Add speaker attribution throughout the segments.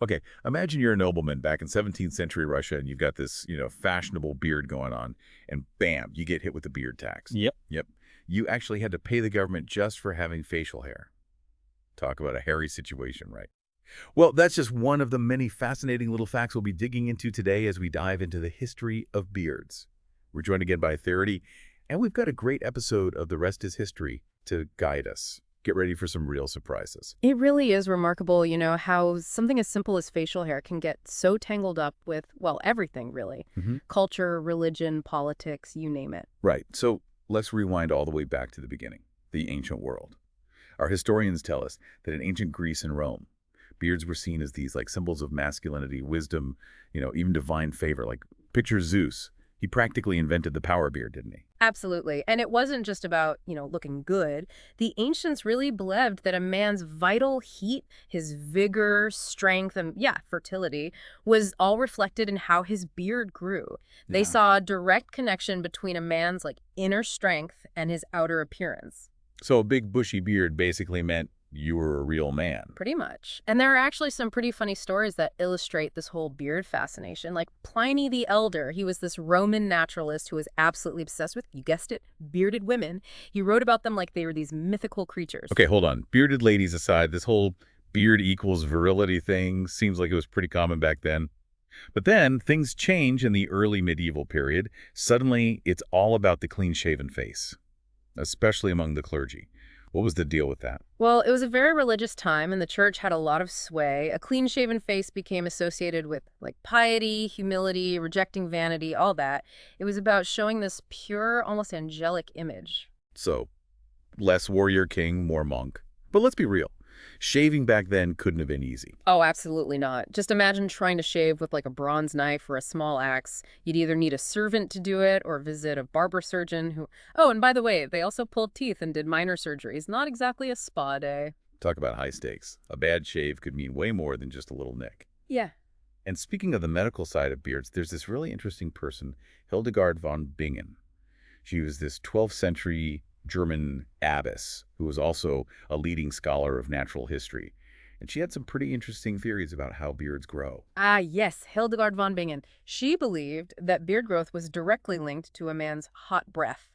Speaker 1: Okay, imagine you're a nobleman back in 17th century Russia and you've got this, fashionable beard going on, and bam, you get hit with the beard tax.
Speaker 2: Yep.
Speaker 1: Yep. You actually had to pay the government just for having facial hair. Talk about a hairy situation, right? Well, that's just one of the many fascinating little facts we'll be digging into today as we dive into the history of beards. We're joined again by Therity, and we've got a great episode of The Rest is History to guide us. Get ready for some real surprises.
Speaker 3: It really is remarkable, how something as simple as facial hair can get so tangled up with, well, everything really.
Speaker 1: hmm
Speaker 3: Culture, religion, politics, you name it.
Speaker 1: Right, so let's rewind all the way back to the beginning, the ancient world. Our historians tell us that in ancient Greece and Rome, beards were seen as these like symbols of masculinity, wisdom, even divine favor. Like picture Zeus. He practically invented the power beard, didn't he?
Speaker 3: Absolutely. And it wasn't just about, looking good. The ancients really believed that a man's vital heat, his vigor, strength, and yeah, fertility was all reflected in how his beard grew. They
Speaker 1: Yeah.
Speaker 3: saw a direct connection between a man's inner strength and his outer appearance.
Speaker 1: So a big bushy beard basically meant you were a real man.
Speaker 3: Pretty much. And there are actually some pretty funny stories that illustrate this whole beard fascination. Like Pliny the Elder, he was this Roman naturalist who was absolutely obsessed with, you guessed it, bearded women. He wrote about them like they were these mythical creatures.
Speaker 1: Okay, hold on. Bearded ladies aside, this whole beard equals virility thing seems like it was pretty common back then. But then things change in the early medieval period. Suddenly, it's all about the clean-shaven face, especially among the clergy. What was the deal with that?
Speaker 3: Well, it was a very religious time, and the church had a lot of sway. A clean-shaven face became associated with piety, humility, rejecting vanity, all that. It was about showing this pure, almost angelic image.
Speaker 1: So, less warrior king, more monk. But let's be real. Shaving back then couldn't have been easy.
Speaker 3: Oh, absolutely not. Just imagine trying to shave with a bronze knife or a small axe. You'd either need a servant to do it or visit a barber surgeon who... Oh, and by the way, they also pulled teeth and did minor surgeries. Not exactly a spa day.
Speaker 1: Talk about high stakes. A bad shave could mean way more than just a little nick.
Speaker 3: Yeah.
Speaker 1: And speaking of the medical side of beards, there's this really interesting person, Hildegard von Bingen. She was this 12th century German abbess who was also a leading scholar of natural history. And she had some pretty interesting theories about how beards grow.
Speaker 3: Ah, yes, Hildegard von Bingen. She believed that beard growth was directly linked to a man's hot breath,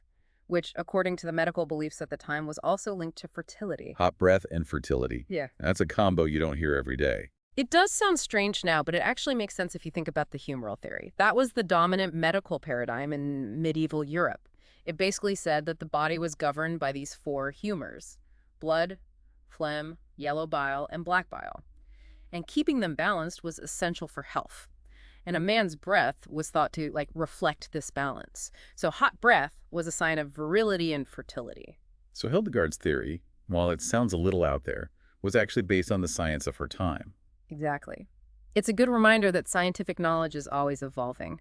Speaker 3: which, according to the medical beliefs at the time, was also linked to fertility.
Speaker 1: Hot breath and fertility.
Speaker 3: Yeah.
Speaker 1: That's a combo you don't hear every day.
Speaker 3: It does sound strange now, but it actually makes sense if you think about the humoral theory. That was the dominant medical paradigm in medieval Europe. It basically said that the body was governed by these four humors: blood, phlegm, yellow bile, and black bile. And keeping them balanced was essential for health. And a man's breath was thought to reflect this balance. So hot breath was a sign of virility and fertility.
Speaker 1: So Hildegard's theory, while it sounds a little out there, was actually based on the science of her time.
Speaker 3: Exactly. It's a good reminder that scientific knowledge is always evolving.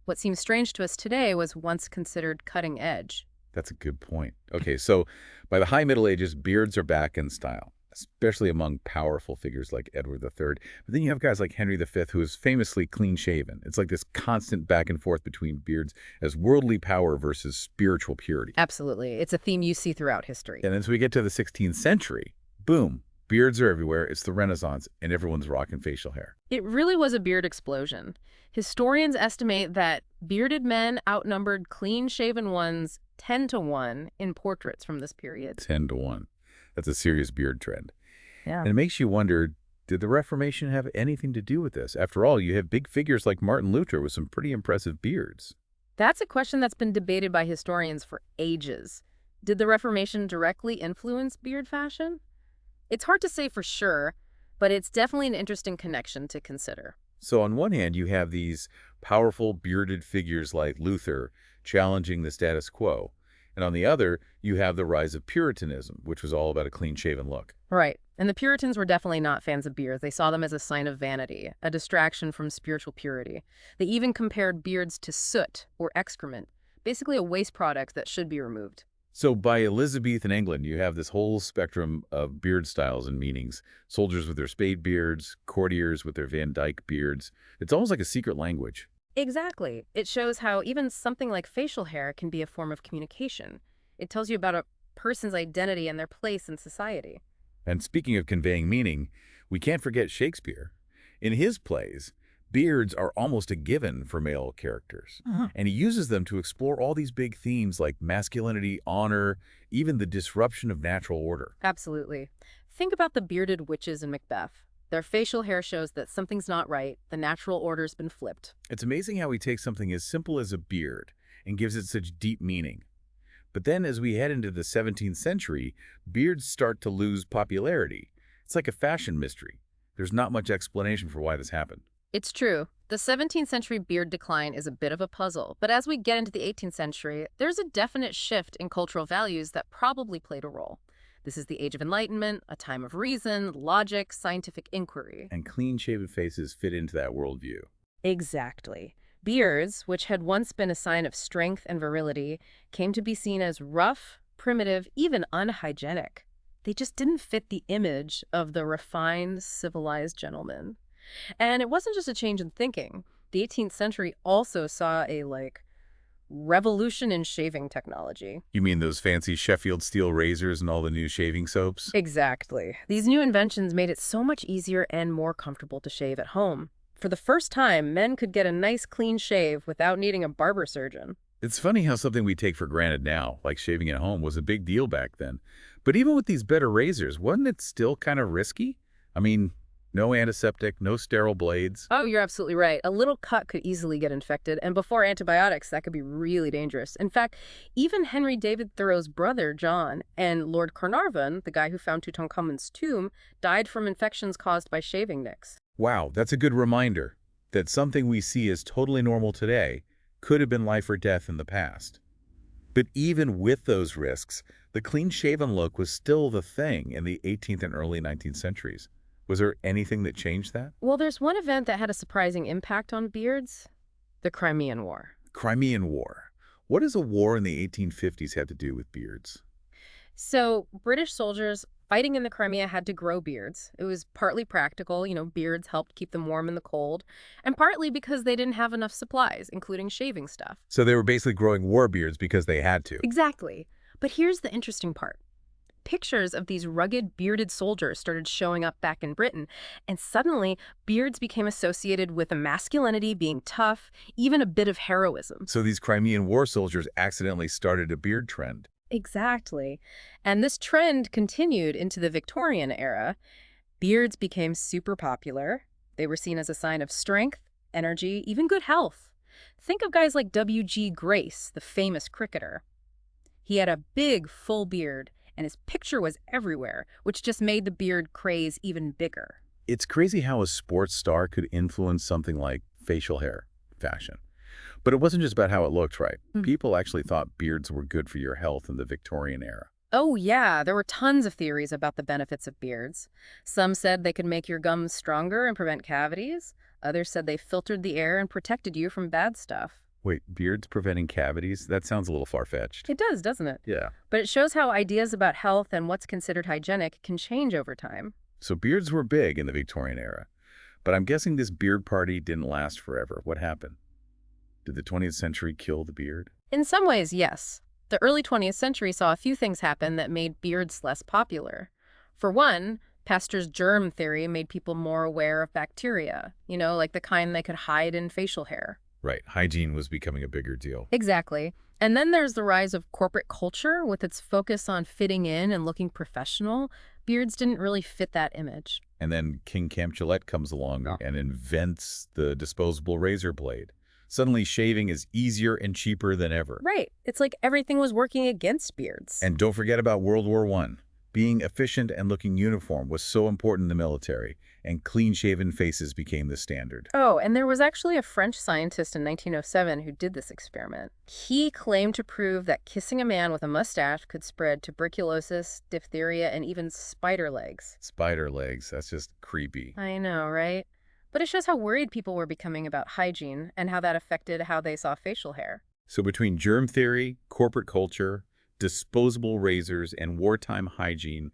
Speaker 3: What seems strange to us today was once considered cutting edge.
Speaker 1: That's a good point. Okay, so by the High Middle Ages, beards are back in style, especially among powerful figures like Edward III. But then you have guys like Henry V, who is famously clean-shaven. It's like this constant back and forth between beards as worldly power versus spiritual purity.
Speaker 3: Absolutely. It's a theme you see throughout history.
Speaker 1: And as we get to the 16th century, boom, beards are everywhere. It's the Renaissance, and everyone's rocking facial hair.
Speaker 3: It really was a beard explosion. Historians estimate that bearded men outnumbered clean-shaven ones 10 to 1 in portraits from this period.
Speaker 1: 10 to 1. That's a serious beard trend.
Speaker 3: Yeah.
Speaker 1: And it makes you wonder, did the Reformation have anything to do with this? After all, you have big figures like Martin Luther with some pretty impressive beards.
Speaker 3: That's a question that's been debated by historians for ages. Did the Reformation directly influence beard fashion? It's hard to say for sure, but it's definitely an interesting connection to consider.
Speaker 1: So on one hand, you have these powerful bearded figures like Luther challenging the status quo. And on the other, you have the rise of Puritanism, which was all about a clean-shaven look.
Speaker 3: Right. And the Puritans were definitely not fans of beards. They saw them as a sign of vanity, a distraction from spiritual purity. They even compared beards to soot or excrement, basically a waste product that should be removed.
Speaker 1: So by Elizabethan England, you have this whole spectrum of beard styles and meanings. Soldiers with their spade beards, courtiers with their Van Dyke beards. It's almost like a secret language.
Speaker 3: Exactly. It shows how even something like facial hair can be a form of communication. It tells you about a person's identity and their place in society.
Speaker 1: And speaking of conveying meaning, we can't forget Shakespeare. In his plays, beards are almost a given for male characters, and he uses them to explore all these big themes like masculinity, honor, even the disruption of natural order.
Speaker 3: Absolutely. Think about the bearded witches in Macbeth. Their facial hair shows that something's not right, the natural order's been flipped.
Speaker 1: It's amazing how he takes something as simple as a beard and gives it such deep meaning. But then as we head into the 17th century, beards start to lose popularity. It's like a fashion mystery. There's not much explanation for why this happened.
Speaker 3: It's true. The 17th century beard decline is a bit of a puzzle, but as we get into the 18th century, there's a definite shift in cultural values that probably played a role. This is the Age of Enlightenment, a time of reason, logic, scientific inquiry.
Speaker 1: And clean-shaven faces fit into that worldview.
Speaker 3: Exactly. Beards, which had once been a sign of strength and virility, came to be seen as rough, primitive, even unhygienic. They just didn't fit the image of the refined, civilized gentleman. And it wasn't just a change in thinking. The 18th century also saw a, revolution in shaving technology.
Speaker 1: You mean those fancy Sheffield steel razors and all the new shaving soaps?
Speaker 3: Exactly. These new inventions made it so much easier and more comfortable to shave at home. For the first time, men could get a nice clean shave without needing a barber surgeon.
Speaker 1: It's funny how something we take for granted now, like shaving at home, was a big deal back then. But even with these better razors, wasn't it still kind of risky? I mean, no antiseptic, no sterile blades.
Speaker 3: Oh, you're absolutely right. A little cut could easily get infected, and before antibiotics, that could be really dangerous. In fact, even Henry David Thoreau's brother, John, and Lord Carnarvon, the guy who found Tutankhamun's tomb, died from infections caused by shaving nicks.
Speaker 1: Wow, that's a good reminder that something we see as totally normal today could have been life or death in the past. But even with those risks, the clean-shaven look was still the thing in the 18th and early 19th centuries. Was there anything that changed that?
Speaker 3: Well, there's one event that had a surprising impact on beards: the Crimean War.
Speaker 1: Crimean War. What does a war in the 1850s have to do with beards?
Speaker 3: So, British soldiers fighting in the Crimea had to grow beards. It was partly practical, beards helped keep them warm in the cold, and partly because they didn't have enough supplies, including shaving stuff.
Speaker 1: So they were basically growing war beards because they had to.
Speaker 3: Exactly. But here's the interesting part. Pictures of these rugged, bearded soldiers started showing up back in Britain, and suddenly beards became associated with a masculinity, being tough, even a bit of heroism.
Speaker 1: So these Crimean War soldiers accidentally started a beard trend.
Speaker 3: Exactly. And this trend continued into the Victorian era. Beards became super popular. They were seen as a sign of strength, energy, even good health. Think of guys like W.G. Grace, the famous cricketer. He had a big, full beard, and his picture was everywhere, which just made the beard craze even bigger.
Speaker 1: It's crazy how a sports star could influence something like facial hair fashion. But it wasn't just about how it looked, right? People actually thought beards were good for your health in the Victorian era.
Speaker 3: Oh yeah, there were tons of theories about the benefits of beards. Some said they could make your gums stronger and prevent cavities. Others said they filtered the air and protected you from bad stuff.
Speaker 1: Wait, beards preventing cavities? That sounds a little far-fetched.
Speaker 3: It does, doesn't it?
Speaker 1: Yeah.
Speaker 3: But it shows how ideas about health and what's considered hygienic can change over time.
Speaker 1: So beards were big in the Victorian era. But I'm guessing this beard party didn't last forever. What happened? Did the 20th century kill the beard?
Speaker 3: In some ways, yes. The early 20th century saw a few things happen that made beards less popular. For one, Pasteur's germ theory made people more aware of bacteria, like the kind they could hide in facial hair.
Speaker 1: Right. Hygiene was becoming a bigger deal.
Speaker 3: Exactly. And then there's the rise of corporate culture with its focus on fitting in and looking professional. Beards didn't really fit that image.
Speaker 1: And then King Camp Gillette comes along and invents the disposable razor blade. Suddenly, shaving is easier and cheaper than ever.
Speaker 3: Right. It's like everything was working against beards.
Speaker 1: And don't forget about World War I. Being efficient and looking uniform was so important in the military, and clean-shaven faces became the standard.
Speaker 3: Oh, and there was actually a French scientist in 1907 who did this experiment. He claimed to prove that kissing a man with a mustache could spread tuberculosis, diphtheria, and even spider legs.
Speaker 1: Spider legs, that's just creepy.
Speaker 3: I know, right? But it shows how worried people were becoming about hygiene and how that affected how they saw facial hair.
Speaker 1: So between germ theory, corporate culture, disposable razors, and wartime hygiene,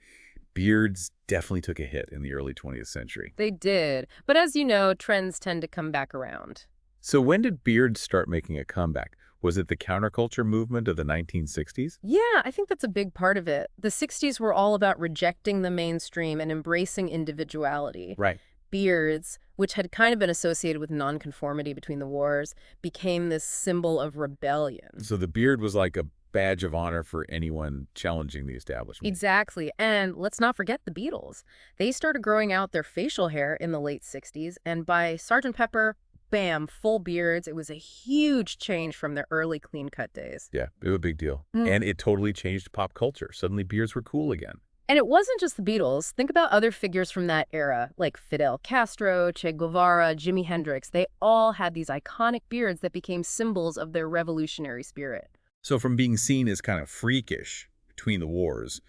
Speaker 1: beards definitely took a hit in the early 20th century.
Speaker 3: They did. But as you know, trends tend to come back around.
Speaker 1: So when did beards start making a comeback? Was it the counterculture movement of the 1960s?
Speaker 3: Yeah, I think that's a big part of it. The 60s were all about rejecting the mainstream and embracing individuality.
Speaker 1: Right.
Speaker 3: Beards, which had kind of been associated with nonconformity between the wars, became this symbol of rebellion.
Speaker 1: So the beard was like a badge of honor for anyone challenging the establishment.
Speaker 3: Exactly. And let's not forget the Beatles. They started growing out their facial hair in the late 60s, and by Sgt. Pepper, bam, full beards. It was a huge change from their early clean-cut days.
Speaker 1: Yeah, it was a big deal.
Speaker 3: Mm.
Speaker 1: And it totally changed pop culture. Suddenly beards were cool again.
Speaker 3: And it wasn't just the Beatles. Think about other figures from that era, like Fidel Castro, Che Guevara, Jimi Hendrix. They all had these iconic beards that became symbols of their revolutionary spirit.
Speaker 1: So from being seen as kind of freakish between the wars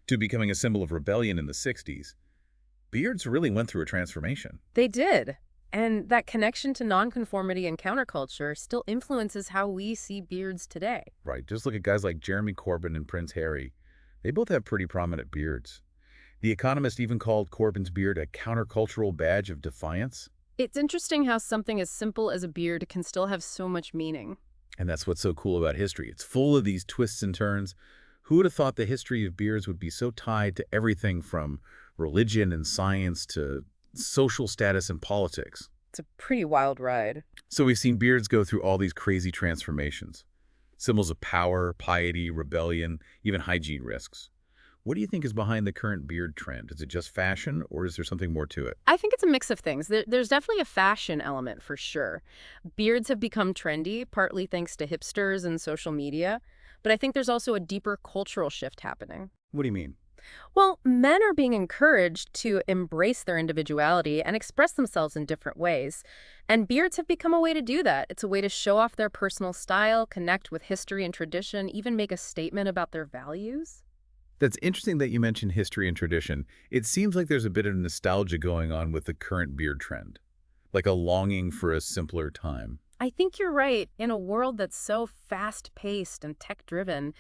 Speaker 1: to becoming a symbol of rebellion in the 60s, beards really went through a transformation.
Speaker 3: They did. And that connection to nonconformity and counterculture still influences how we see beards today.
Speaker 1: Right, just look at guys like Jeremy Corbyn and Prince Harry. They both have pretty prominent beards. The Economist even called Corbyn's beard a countercultural badge of defiance.
Speaker 3: It's interesting how something as simple as a beard can still have so much meaning.
Speaker 1: And that's what's so cool about history. It's full of these twists and turns. Who would have thought the history of beards would be so tied to everything from religion and science to social status and politics?
Speaker 3: It's a pretty wild ride.
Speaker 1: So we've seen beards go through all these crazy transformations. Symbols of power, piety, rebellion, even hygiene risks. What do you think is behind the current beard trend? Is it just fashion, or is there something more to it?
Speaker 3: I think it's a mix of things. There's definitely a fashion element for sure. Beards have become trendy, partly thanks to hipsters and social media. But I think there's also a deeper cultural shift happening.
Speaker 1: What do you mean?
Speaker 3: Well, men are being encouraged to embrace their individuality and express themselves in different ways. And beards have become a way to do that. It's a way to show off their personal style, connect with history and tradition, even make a statement about their values.
Speaker 1: That's interesting that you mentioned history and tradition. It seems like there's a bit of nostalgia going on with the current beard trend, like a longing for a simpler time.
Speaker 3: I think you're right. In a world that's so fast-paced and tech-driven,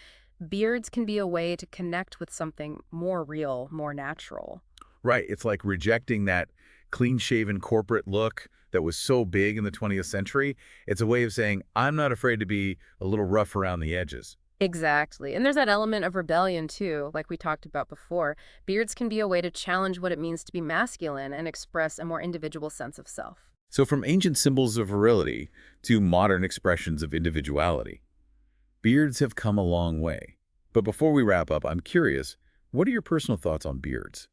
Speaker 3: beards can be a way to connect with something more real, more natural.
Speaker 1: Right, it's like rejecting that clean-shaven corporate look that was so big in the 20th century. It's a way of saying, I'm not afraid to be a little rough around the edges.
Speaker 3: Exactly. And there's that element of rebellion, too, like we talked about before. Beards can be a way to challenge what it means to be masculine and express a more individual sense of self.
Speaker 1: So from ancient symbols of virility to modern expressions of individuality, beards have come a long way. But before we wrap up, I'm curious, what are your personal thoughts on beards?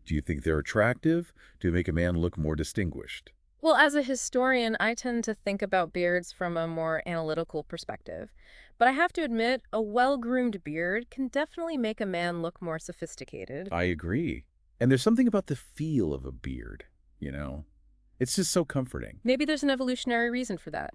Speaker 1: Do you think they're attractive? Do they make a man look more distinguished?
Speaker 3: Well, as a historian, I tend to think about beards from a more analytical perspective. But I have to admit, a well-groomed beard can definitely make a man look more sophisticated.
Speaker 1: I agree. And there's something about the feel of a beard, you know? It's just so comforting.
Speaker 3: Maybe there's an evolutionary reason for that.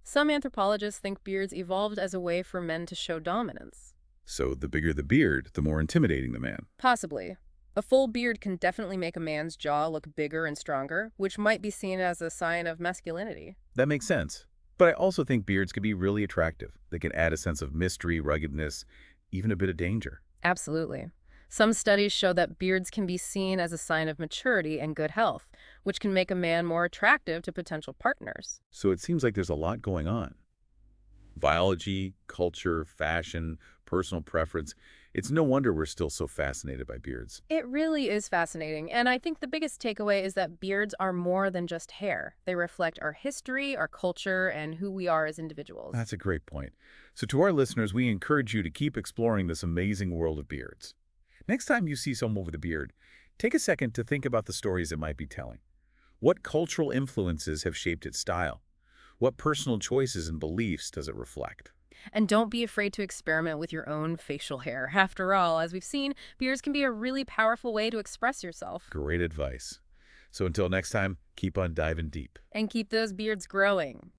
Speaker 3: Some anthropologists think beards evolved as a way for men to show dominance.
Speaker 1: So the bigger the beard, the more intimidating the man.
Speaker 3: Possibly. A full beard can definitely make a man's jaw look bigger and stronger, which might be seen as a sign of masculinity.
Speaker 1: That makes sense. But I also think beards can be really attractive. They can add a sense of mystery, ruggedness, even a bit of danger.
Speaker 3: Absolutely. Some studies show that beards can be seen as a sign of maturity and good health, which can make a man more attractive to potential partners.
Speaker 1: So it seems like there's a lot going on. Biology, culture, fashion, personal preference. It's no wonder we're still so fascinated by beards.
Speaker 3: It really is fascinating, and I think the biggest takeaway is that beards are more than just hair. They reflect our history, our culture, and who we are as individuals.
Speaker 1: That's a great point. So to our listeners, we encourage you to keep exploring this amazing world of beards. Next time you see someone with a beard, take a second to think about the stories it might be telling. What cultural influences have shaped its style? What personal choices and beliefs does it reflect?
Speaker 3: And don't be afraid to experiment with your own facial hair. After all, as we've seen, beards can be a really powerful way to express yourself.
Speaker 1: Great advice. So until next time, keep on diving deep.
Speaker 3: And keep those beards growing.